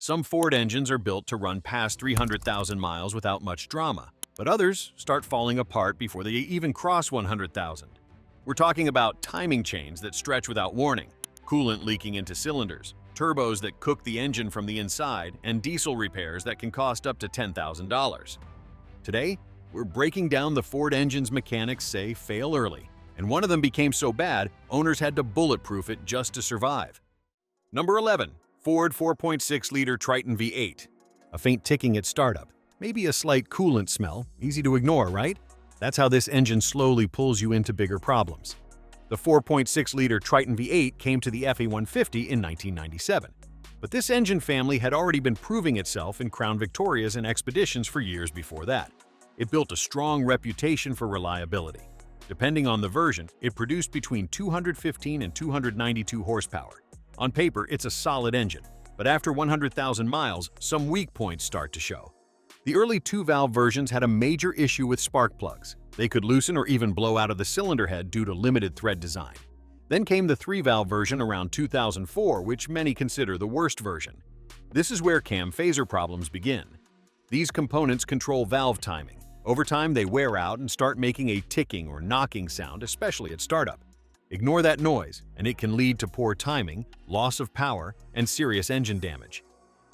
Some Ford engines are built to run past 300,000 miles without much drama, but others start falling apart before they even cross 100,000. We're talking about timing chains that stretch without warning, coolant leaking into cylinders, turbos that cook the engine from the inside, and diesel repairs that can cost up to $10,000. Today, we're breaking down the Ford engines mechanics say fail early, and one of them became so bad, owners had to bulletproof it just to survive. Number 11. Ford 4.6-liter Triton V8. A faint ticking at startup, maybe a slight coolant smell, easy to ignore, right? That's how this engine slowly pulls you into bigger problems. The 4.6-liter Triton V8 came to the F-150 in 1997. But this engine family had already been proving itself in Crown Victorias and Expeditions for years before that. It built a strong reputation for reliability. Depending on the version, it produced between 215 and 292 horsepower. On paper, it's a solid engine, but after 100,000 miles, some weak points start to show. The early two-valve versions had a major issue with spark plugs. They could loosen or even blow out of the cylinder head due to limited thread design. Then came the three-valve version around 2004, which many consider the worst version. This is where cam phaser problems begin. These components control valve timing. Over time, they wear out and start making a ticking or knocking sound, especially at startup. Ignore that noise, and it can lead to poor timing, loss of power, and serious engine damage.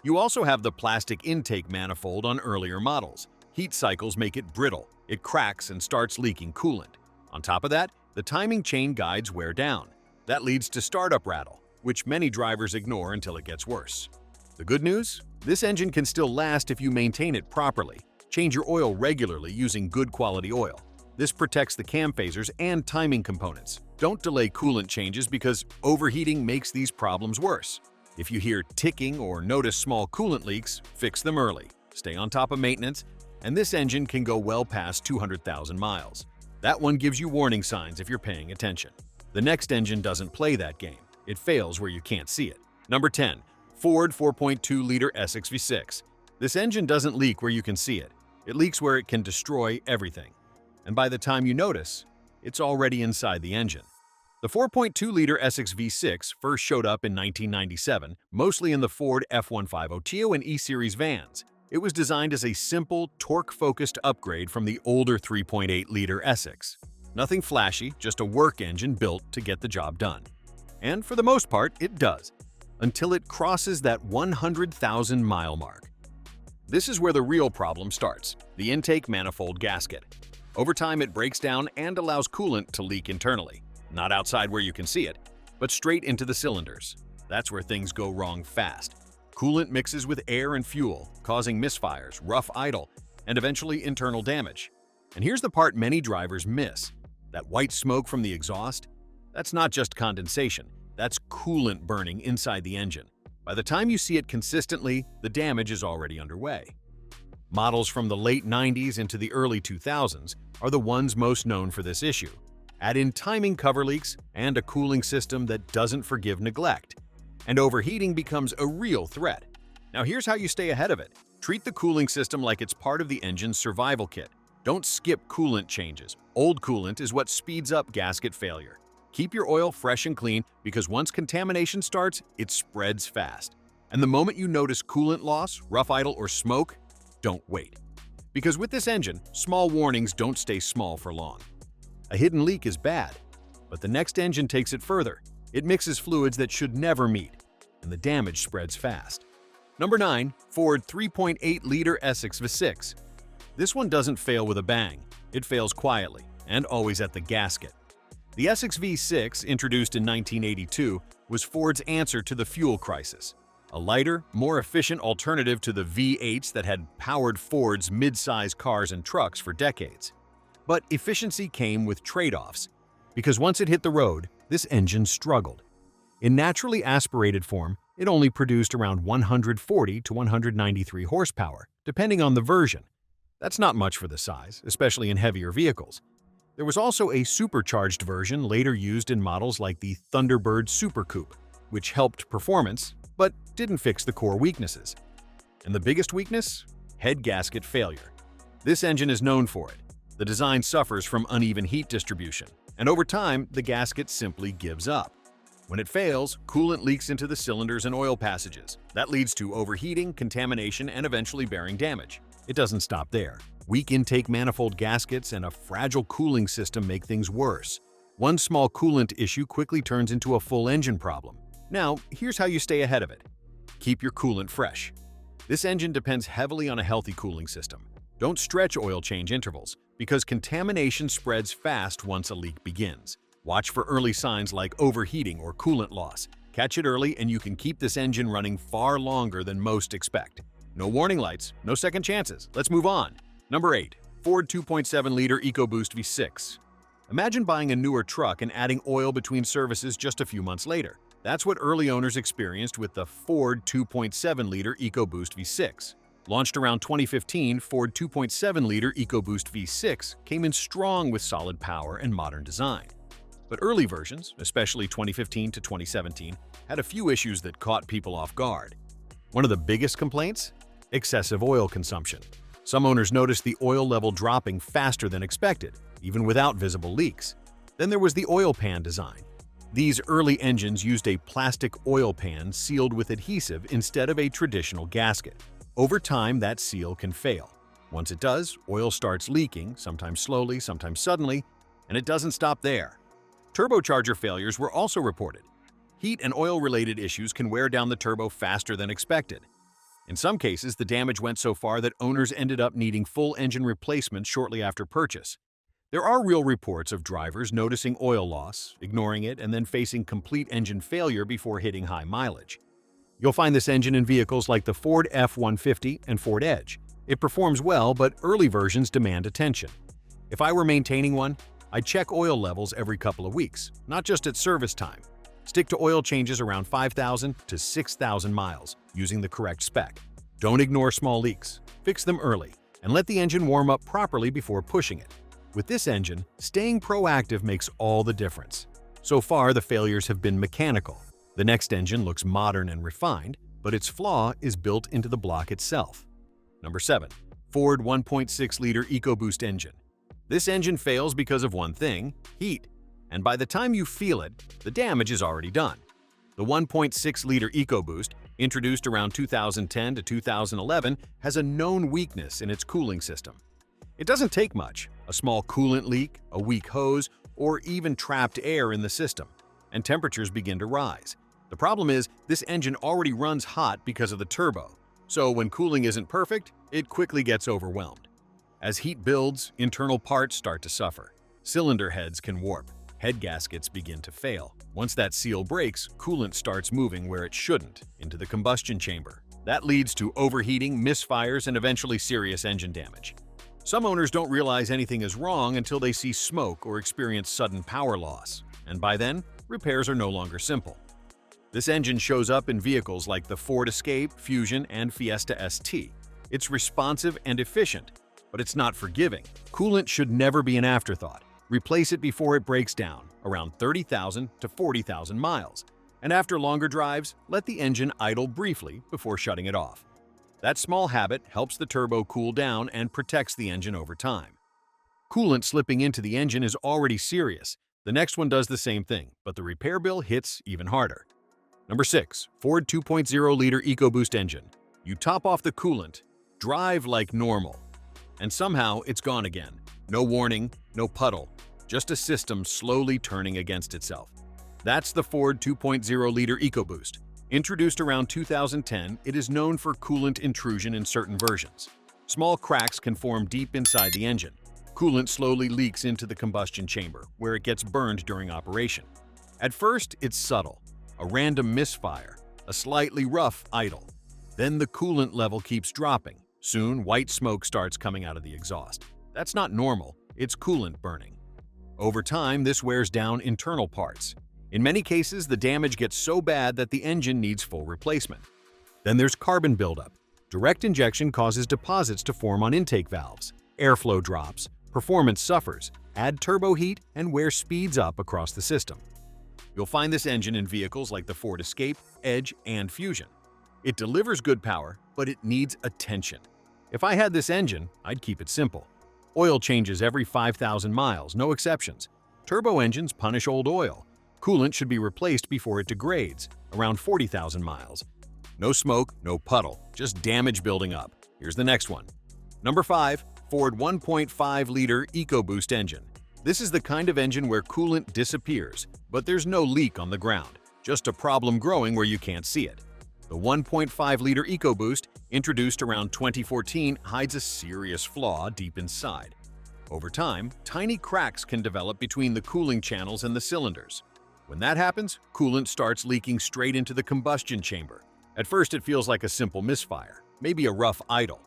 You also have the plastic intake manifold on earlier models. Heat cycles make it brittle, it cracks and starts leaking coolant. On top of that, the timing chain guides wear down. That leads to startup rattle, which many drivers ignore until it gets worse. The good news? This engine can still last if you maintain it properly. Change your oil regularly using good quality oil. This protects the cam phasers and timing components. Don't delay coolant changes because overheating makes these problems worse. If you hear ticking or notice small coolant leaks, fix them early. Stay on top of maintenance, and this engine can go well past 200,000 miles. That one gives you warning signs if you're paying attention. The next engine doesn't play that game. It fails where you can't see it. Number 10. Ford 4.2-liter Essex V6. This engine doesn't leak where you can see it. It leaks where it can destroy everything. And by the time you notice, it's already inside the engine. The 4.2-liter Essex V6 first showed up in 1997, mostly in the Ford F-150 Tio and E-Series vans. It was designed as a simple, torque-focused upgrade from the older 3.8-liter Essex. Nothing flashy, just a work engine built to get the job done. And for the most part, it does, until it crosses that 100,000-mile mark. This is where the real problem starts, the intake manifold gasket. Over time, it breaks down and allows coolant to leak internally. Not outside where you can see it, but straight into the cylinders. That's where things go wrong fast. Coolant mixes with air and fuel, causing misfires, rough idle, and eventually internal damage. And here's the part many drivers miss. That white smoke from the exhaust? That's not just condensation, that's coolant burning inside the engine. By the time you see it consistently, the damage is already underway. Models from the late 90s into the early 2000s are the ones most known for this issue. Add in timing cover leaks and a cooling system that doesn't forgive neglect, and overheating becomes a real threat. Now here's how you stay ahead of it. Treat the cooling system like it's part of the engine's survival kit. Don't skip coolant changes. Old coolant is what speeds up gasket failure. Keep your oil fresh and clean because once contamination starts, it spreads fast. And the moment you notice coolant loss, rough idle, or smoke, don't wait. Because with this engine, small warnings don't stay small for long. A hidden leak is bad, but the next engine takes it further. It mixes fluids that should never meet, and the damage spreads fast. Number 9. Ford 3.8-liter Essex V6. This one doesn't fail with a bang. It fails quietly, and always at the gasket. The Essex V6, introduced in 1982, was Ford's answer to the fuel crisis. A lighter, more efficient alternative to the V8s that had powered Ford's mid-size cars and trucks for decades. But efficiency came with trade-offs, because once it hit the road, this engine struggled. In naturally aspirated form, it only produced around 140 to 193 horsepower, depending on the version. That's not much for the size, especially in heavier vehicles. There was also a supercharged version later used in models like the Thunderbird Super Coupe, which helped performance, but didn't fix the core weaknesses. And the biggest weakness? Head gasket failure. This engine is known for it. The design suffers from uneven heat distribution, and over time, the gasket simply gives up. When it fails, coolant leaks into the cylinders and oil passages. That leads to overheating, contamination, and eventually bearing damage. It doesn't stop there. Weak intake manifold gaskets and a fragile cooling system make things worse. One small coolant issue quickly turns into a full engine problem. Now, here's how you stay ahead of it. Keep your coolant fresh. This engine depends heavily on a healthy cooling system. Don't stretch oil change intervals, because contamination spreads fast once a leak begins. Watch for early signs like overheating or coolant loss. Catch it early and you can keep this engine running far longer than most expect. No warning lights, no second chances. Let's move on. Number 8. Ford 2.7-liter EcoBoost V6. Imagine buying a newer truck and adding oil between services just a few months later. That's what early owners experienced with the Ford 2.7-liter EcoBoost V6. Launched around 2015, Ford 2.7-liter EcoBoost V6 came in strong with solid power and modern design. But early versions, especially 2015 to 2017, had a few issues that caught people off guard. One of the biggest complaints? Excessive oil consumption. Some owners noticed the oil level dropping faster than expected, even without visible leaks. Then there was the oil pan design. These early engines used a plastic oil pan sealed with adhesive instead of a traditional gasket. Over time, that seal can fail. Once it does, oil starts leaking, sometimes slowly, sometimes suddenly, and it doesn't stop there. Turbocharger failures were also reported. Heat and oil-related issues can wear down the turbo faster than expected. In some cases, the damage went so far that owners ended up needing full engine replacement shortly after purchase. There are real reports of drivers noticing oil loss, ignoring it, and then facing complete engine failure before hitting high mileage. You'll find this engine in vehicles like the Ford F-150 and Ford Edge. It performs well, but early versions demand attention. If I were maintaining one, I'd check oil levels every couple of weeks, not just at service time. Stick to oil changes around 5,000 to 6,000 miles, using the correct spec. Don't ignore small leaks. Fix them early, and let the engine warm up properly before pushing it. With this engine, staying proactive makes all the difference. So far, the failures have been mechanical. The next engine looks modern and refined, but its flaw is built into the block itself. Number 7. Ford 1.6-liter EcoBoost engine. This engine fails because of one thing: heat. And by the time you feel it, the damage is already done. The 1.6-liter EcoBoost, introduced around 2010 to 2011, has a known weakness in its cooling system. It doesn't take much: a small coolant leak, a weak hose, or even trapped air in the system, and temperatures begin to rise. The problem is, this engine already runs hot because of the turbo, so when cooling isn't perfect, it quickly gets overwhelmed. As heat builds, internal parts start to suffer. Cylinder heads can warp. Head gaskets begin to fail. Once that seal breaks, coolant starts moving where it shouldn't, into the combustion chamber. That leads to overheating, misfires, and eventually serious engine damage. Some owners don't realize anything is wrong until they see smoke or experience sudden power loss, and by then, repairs are no longer simple. This engine shows up in vehicles like the Ford Escape, Fusion, and Fiesta ST. It's responsive and efficient, but it's not forgiving. Coolant should never be an afterthought. Replace it before it breaks down, around 30,000 to 40,000 miles. And after longer drives, let the engine idle briefly before shutting it off. That small habit helps the turbo cool down and protects the engine over time. Coolant slipping into the engine is already serious. The next one does the same thing, but the repair bill hits even harder. Number 6. Ford 2.0-liter EcoBoost engine. You top off the coolant, drive like normal, and somehow it's gone again. No warning, no puddle, just a system slowly turning against itself. That's the Ford 2.0-liter EcoBoost. Introduced around 2010, it is known for coolant intrusion in certain versions. Small cracks can form deep inside the engine. Coolant slowly leaks into the combustion chamber, where it gets burned during operation. At first, it's subtle, a random misfire, a slightly rough idle. Then the coolant level keeps dropping. Soon, white smoke starts coming out of the exhaust. That's not normal, it's coolant burning. Over time, this wears down internal parts. In many cases, the damage gets so bad that the engine needs full replacement. Then there's carbon buildup. Direct injection causes deposits to form on intake valves. Airflow drops, performance suffers, add turbo heat, and wear speeds up across the system. You'll find this engine in vehicles like the Ford Escape, Edge, and Fusion. It delivers good power, but it needs attention. If I had this engine, I'd keep it simple. Oil changes every 5,000 miles, no exceptions. Turbo engines punish old oil. Coolant should be replaced before it degrades, around 40,000 miles. No smoke, no puddle, just damage building up. Here's the next one. Number 5. Ford 1.5-liter EcoBoost engine. This is the kind of engine where coolant disappears, but there's no leak on the ground, just a problem growing where you can't see it. The 1.5-liter EcoBoost, introduced around 2014, hides a serious flaw deep inside. Over time, tiny cracks can develop between the cooling channels and the cylinders. When that happens, coolant starts leaking straight into the combustion chamber. At first, it feels like a simple misfire, maybe a rough idle.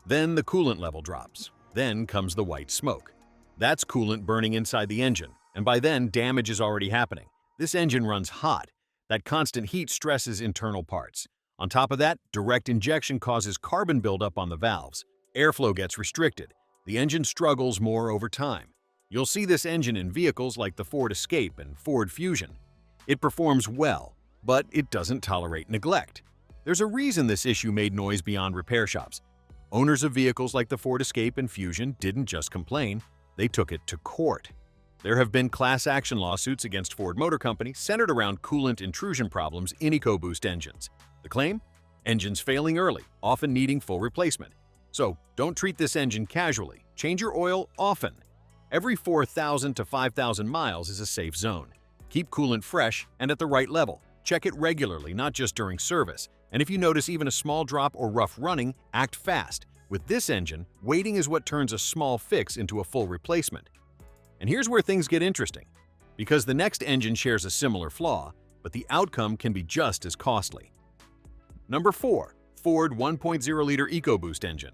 Then the coolant level drops. Then comes the white smoke. That's coolant burning inside the engine, and by then, damage is already happening. This engine runs hot. That constant heat stresses internal parts. On top of that, direct injection causes carbon buildup on the valves. Airflow gets restricted. The engine struggles more over time. You'll see this engine in vehicles like the Ford Escape and Ford Fusion. It performs well, but it doesn't tolerate neglect. There's a reason this issue made noise beyond repair shops. Owners of vehicles like the Ford Escape and Fusion didn't just complain, they took it to court. There have been class action lawsuits against Ford Motor Company centered around coolant intrusion problems in EcoBoost engines. The claim? Engines failing early, often needing full replacement. So don't treat this engine casually. Change your oil often. Every 4,000 to 5,000 miles is a safe zone. Keep coolant fresh and at the right level. Check it regularly, not just during service. And if you notice even a small drop or rough running, act fast. With this engine, waiting is what turns a small fix into a full replacement. And here's where things get interesting. Because the next engine shares a similar flaw, but the outcome can be just as costly. Number 4. Ford 1.0-liter EcoBoost engine.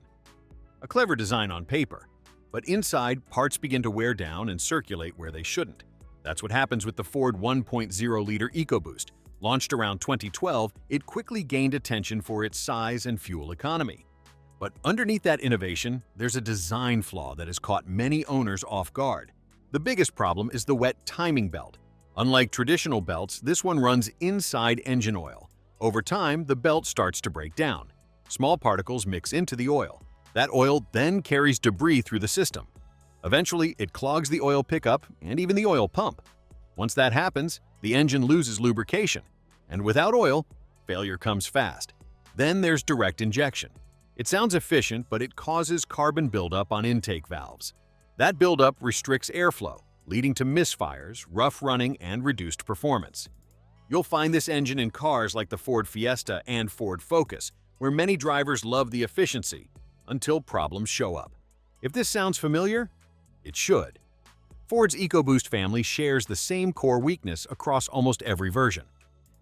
A clever design on paper, but inside, parts begin to wear down and circulate where they shouldn't. That's what happens with the Ford 1.0-liter EcoBoost. Launched around 2012, it quickly gained attention for its size and fuel economy. But underneath that innovation, there's a design flaw that has caught many owners off guard. The biggest problem is the wet timing belt. Unlike traditional belts, this one runs inside engine oil. Over time, the belt starts to break down. Small particles mix into the oil. That oil then carries debris through the system. Eventually, it clogs the oil pickup and even the oil pump. Once that happens, the engine loses lubrication. And without oil, failure comes fast. Then there's direct injection. It sounds efficient, but it causes carbon buildup on intake valves. That buildup restricts airflow, leading to misfires, rough running, and reduced performance. You'll find this engine in cars like the Ford Fiesta and Ford Focus, where many drivers love the efficiency, until problems show up. If this sounds familiar, it should. Ford's EcoBoost family shares the same core weakness across almost every version.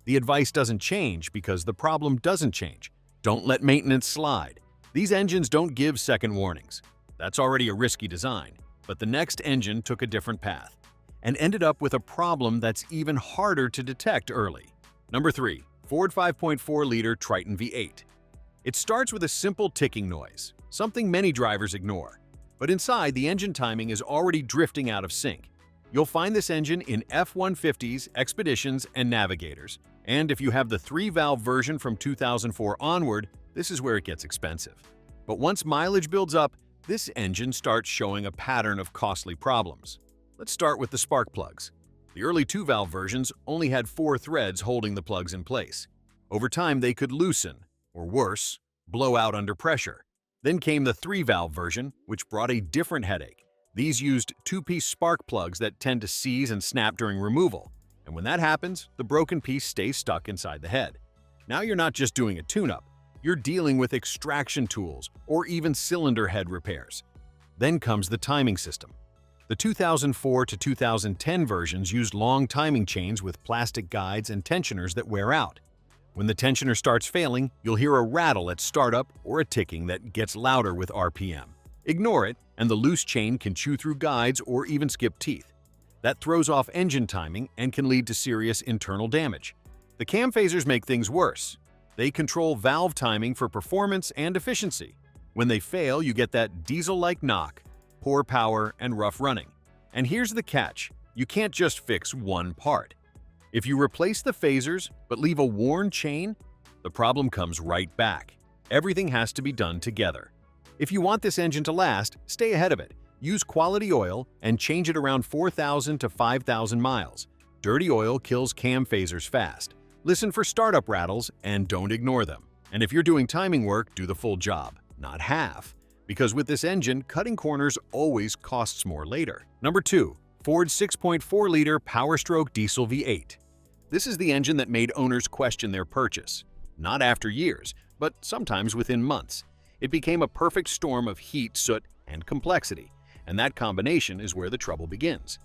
The advice doesn't change because the problem doesn't change. Don't let maintenance slide. These engines don't give second warnings. That's already a risky design, but the next engine took a different path and ended up with a problem that's even harder to detect early. Number 3. Ford 5.4-liter Triton V8. It starts with a simple ticking noise, something many drivers ignore. But inside, the engine timing is already drifting out of sync. You'll find this engine in F-150s, Expeditions, and Navigators. And if you have the 3-valve version from 2004 onward, this is where it gets expensive. But once mileage builds up, this engine starts showing a pattern of costly problems. Let's start with the spark plugs. The early 2-valve versions only had 4 threads holding the plugs in place. Over time, they could loosen, or worse, blow out under pressure. Then came the 3-valve version, which brought a different headache. These used 2-piece spark plugs that tend to seize and snap during removal. And when that happens, the broken piece stays stuck inside the head. Now you're not just doing a tune-up, you're dealing with extraction tools or even cylinder head repairs. Then comes the timing system. The 2004 to 2010 versions used long timing chains with plastic guides and tensioners that wear out. When the tensioner starts failing, you'll hear a rattle at startup or a ticking that gets louder with RPM. Ignore it, and the loose chain can chew through guides or even skip teeth. That throws off engine timing and can lead to serious internal damage. The cam phasers make things worse. They control valve timing for performance and efficiency. When they fail, you get that diesel-like knock, poor power, and rough running. And here's the catch: you can't just fix one part. If you replace the phasers but leave a worn chain, the problem comes right back. Everything has to be done together. If you want this engine to last, stay ahead of it. Use quality oil and change it around 4,000 to 5,000 miles. Dirty oil kills cam phasers fast. Listen for startup rattles and don't ignore them. And if you're doing timing work, do the full job, not half. Because with this engine, cutting corners always costs more later. Number 2. Ford 6.4-liter Power-Stroke Diesel V8. This is the engine that made owners question their purchase. Not after years, but sometimes within months. It became a perfect storm of heat, soot, and complexity, and that combination is where the trouble begins.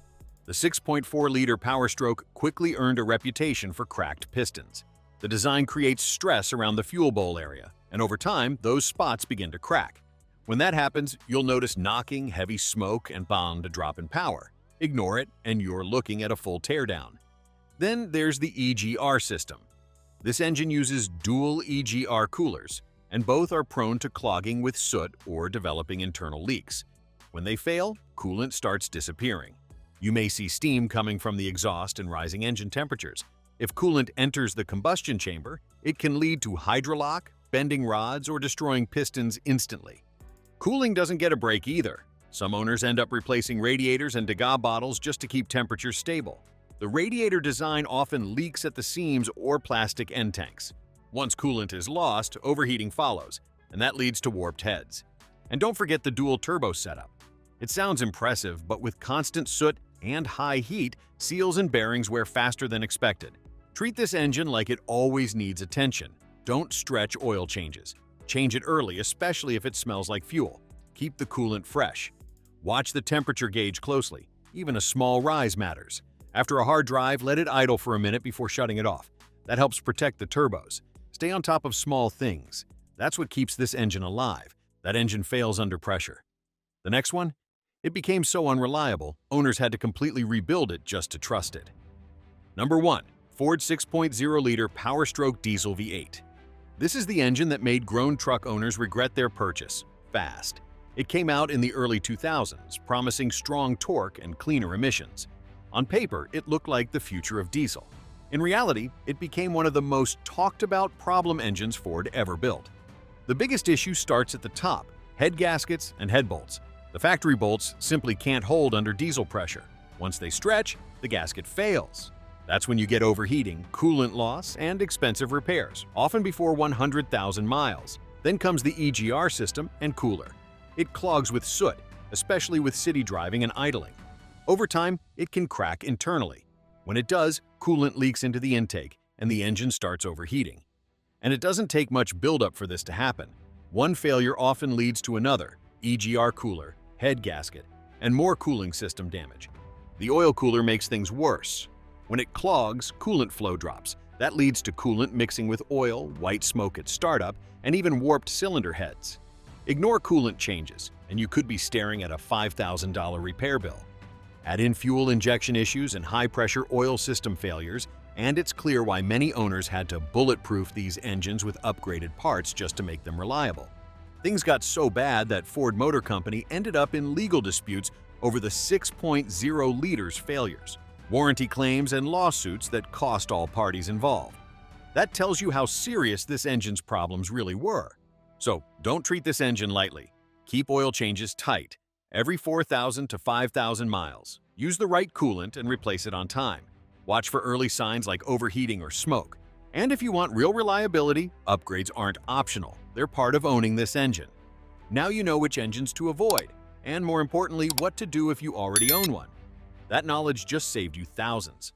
The 6.4-liter Power-Stroke quickly earned a reputation for cracked pistons. The design creates stress around the fuel bowl area, and over time, those spots begin to crack. When that happens, you'll notice knocking, heavy smoke, and bound to drop in power. Ignore it, and you're looking at a full teardown. Then there's the EGR system. This engine uses dual EGR coolers, and both are prone to clogging with soot or developing internal leaks. When they fail, coolant starts disappearing. You may see steam coming from the exhaust and rising engine temperatures. If coolant enters the combustion chamber, it can lead to hydrolock, bending rods, or destroying pistons instantly. Cooling doesn't get a break either. Some owners end up replacing radiators and Degas bottles just to keep temperatures stable. The radiator design often leaks at the seams or plastic end tanks. Once coolant is lost, overheating follows, and that leads to warped heads. And don't forget the dual turbo setup. It sounds impressive, but with constant soot and high heat, seals and bearings wear faster than expected. Treat this engine like it always needs attention. Don't stretch oil changes. Change it early, especially if it smells like fuel. Keep the coolant fresh. Watch the temperature gauge closely. Even a small rise matters. After a hard drive, let it idle for a minute before shutting it off. That helps protect the turbos. Stay on top of small things. That's what keeps this engine alive. That engine fails under pressure. The next one? It became so unreliable, owners had to completely rebuild it just to trust it. Number 1. Ford 6.0-liter Power-Stroke Diesel V8. This is the engine that made grown truck owners regret their purchase fast. It came out in the early 2000s, promising strong torque and cleaner emissions. On paper, it looked like the future of diesel. In reality, it became one of the most talked-about problem engines Ford ever built. The biggest issue starts at the top: head gaskets and head bolts. The factory bolts simply can't hold under diesel pressure. Once they stretch, the gasket fails. That's when you get overheating, coolant loss, and expensive repairs, often before 100,000 miles. Then comes the EGR system and cooler. It clogs with soot, especially with city driving and idling. Over time, it can crack internally. When it does, coolant leaks into the intake, and the engine starts overheating. And it doesn't take much buildup for this to happen. One failure often leads to another: EGR cooler, head gasket, and more cooling system damage. The oil cooler makes things worse. When it clogs, coolant flow drops. That leads to coolant mixing with oil, white smoke at startup, and even warped cylinder heads. Ignore coolant changes, and you could be staring at a $5,000 repair bill. Add in fuel injection issues and high-pressure oil system failures, and it's clear why many owners had to bulletproof these engines with upgraded parts just to make them reliable. Things got so bad that Ford Motor Company ended up in legal disputes over the 6.0 liters failures, warranty claims, and lawsuits that cost all parties involved. That tells you how serious this engine's problems really were. So don't treat this engine lightly. Keep oil changes tight, every 4,000 to 5,000 miles. Use the right coolant and replace it on time. Watch for early signs like overheating or smoke. And if you want real reliability, upgrades aren't optional. They're part of owning this engine. Now you know which engines to avoid, and more importantly, what to do if you already own one. That knowledge just saved you thousands.